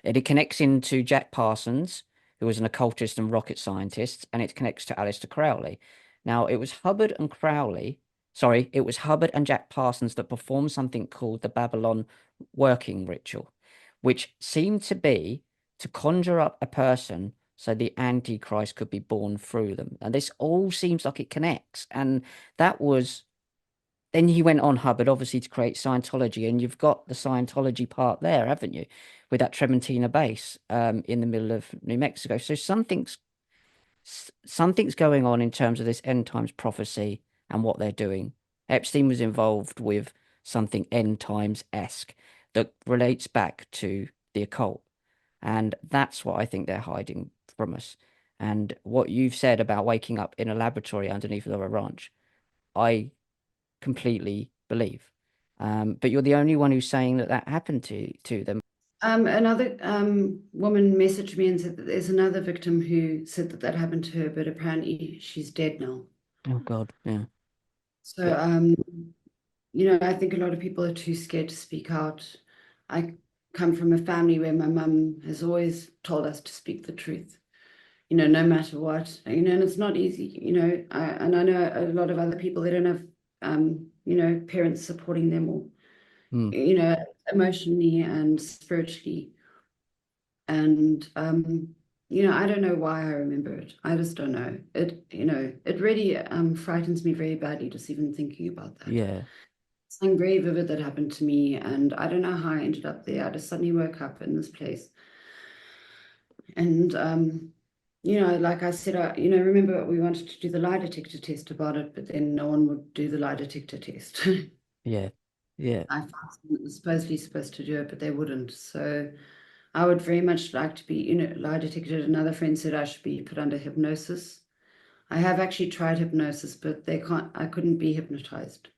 It connects into Jack Parsons, who was an occultist and rocket scientist, and it connects to Aleister Crowley. Now, it was Hubbard and Crowley, sorry, it was Hubbard and Jack Parsons that performed something called the Babalon Working ritual, which seemed to be to conjure up a person so the Antichrist could be born through them. And this all seems like it connects. And that was then he went on, Hubbard, obviously, to create Scientology, and you've got the Scientology part there, haven't you, with that Trementina base in the middle of New Mexico. So something's going on in terms of this end times prophecy and what they're doing. Epstein was involved with something end times-esque that relates back to the occult, and that's what I think they're hiding from us. And what you've said about waking up in a laboratory underneath Zorro Ranch, I completely believe. But you're the only one who's saying that that happened to them. Another woman messaged me and said that there's another victim who said that that happened to her, but apparently she's dead now. Oh God, yeah. So, But I think a lot of people are too scared to speak out. I come from a family where my mum has always told us to speak the truth, no matter what, and it's not easy, and I know a lot of other people, they don't have, parents supporting them or, mm, you know, emotionally and spiritually. And, I don't know why I remember it. I just don't know. It really frightens me very badly just even thinking about that. yeah, Something very vivid that happened to me, and I don't know how I ended up there. I just suddenly woke up in this place. And, like I said, remember we wanted to do the lie detector test about it, but then no one would do the lie detector test. yeah, yeah. I found someone that was supposedly supposed to do it, but they wouldn't. So I would very much like to be, lie detected. Another friend said I should be put under hypnosis. I have actually tried hypnosis, but I couldn't be hypnotized.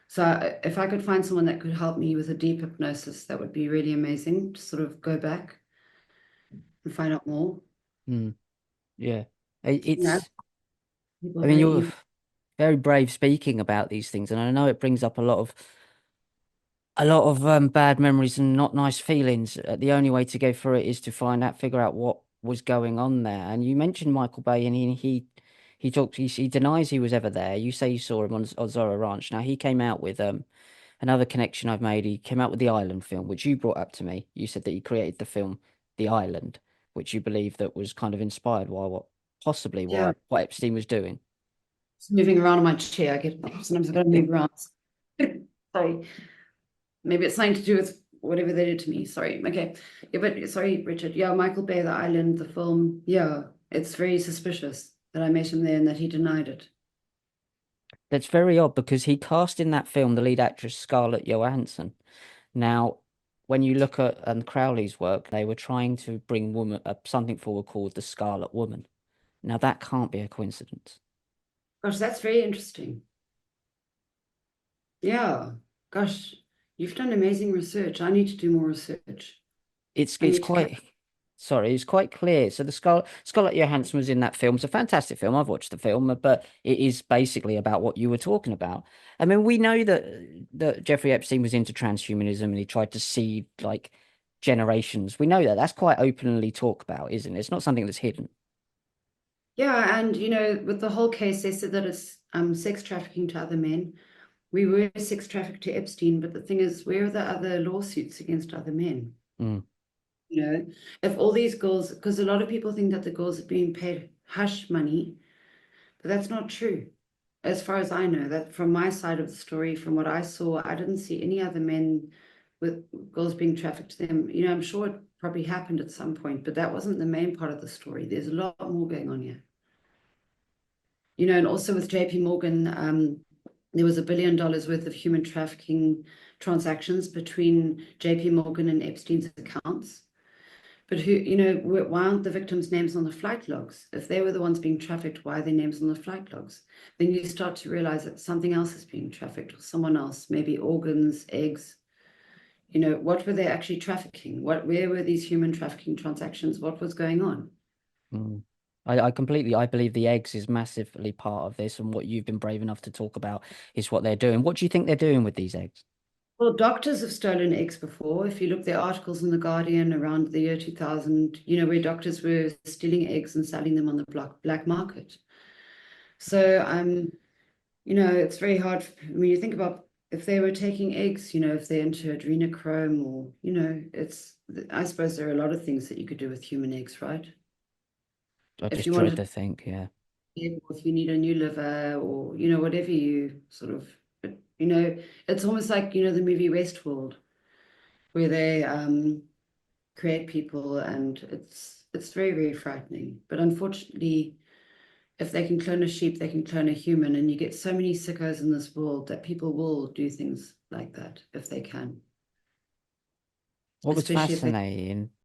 So if I could find someone that could help me with a deep hypnosis, that would be really amazing to sort of go back and find out more. Mm, yeah. You know, It's, people I are mean, very you're evil. very brave speaking about these things, and I know it brings up a lot of bad memories and not nice feelings. The only way to go through it is to figure out what was going on there. And you mentioned Michael Bay, and he denies he was ever there. You say you saw him on Zorro Ranch. Now he came out with another connection I've made. He came out with the Island film, which you brought up to me. You said that he created the film The Island, which you believe that was kind of inspired by possibly Yeah, what Epstein was doing. just moving around in my chair. Sometimes I've got to move around. Sorry. Maybe it's something to do with whatever they did to me. Sorry. Okay. Yeah, but sorry, Richard. Yeah, Michael Bay, The Island, the film. Yeah, it's very suspicious that I met him there and that he denied it. That's very odd because he cast in that film the lead actress Scarlett Johansson. Now, when you look at Crowley's work, they were trying to bring something forward called the Scarlet Woman. Now, that can't be a coincidence. Gosh, that's very interesting. Yeah. Gosh, you've done amazing research. I need to do more research. It's I it's need to come. quite sorry, it's quite clear. So the Scarlett Johansson was in that film. It's a fantastic film. I've watched the film, but it is basically about what you were talking about. I mean, we know that Jeffrey Epstein was into transhumanism and he tried to seed like generations. We know that. That's quite openly talked about, isn't it? It's not something that's hidden. Yeah, and with the whole case, they said that it's sex trafficking to other men. We were sex trafficked to Epstein, but the thing is, where are the other lawsuits against other men? Mm, If all these girls, because a lot of people think that the girls are being paid hush money, but that's not true. As far as I know, that from my side of the story, from what I saw, I didn't see any other men with girls being trafficked to them. I'm sure it probably happened at some point, but that wasn't the main part of the story. There's a lot more going on here. And also with JP Morgan, there was $1 billion worth of human trafficking transactions between JP Morgan and Epstein's accounts. But why aren't the victims' names on the flight logs? If they were the ones being trafficked, why are their names on the flight logs? Then you start to realize that something else is being trafficked, or someone else, maybe organs, eggs. What were they actually trafficking? Where were these human trafficking transactions? What was going on? mm. I believe the eggs is massively part of this, and what you've been brave enough to talk about is what they're doing. What do you think they're doing with these eggs? Well, doctors have stolen eggs before. If you look, there are articles in The Guardian around the year 2000, where doctors were stealing eggs and selling them on the black market. So, it's very hard when you think about if they were taking eggs, if they entered adrenochrome or, I suppose there are a lot of things that you could do with human eggs, right? I If just you dread wanted, to think, yeah. or if you need a new liver or, whatever you sort of, but, it's almost like, the movie Westworld, where they create people, and it's very, very frightening. But unfortunately, if they can clone a sheep, they can clone a human, and you get so many sickos in this world that people will do things like that if they can, What was especially if they fascinating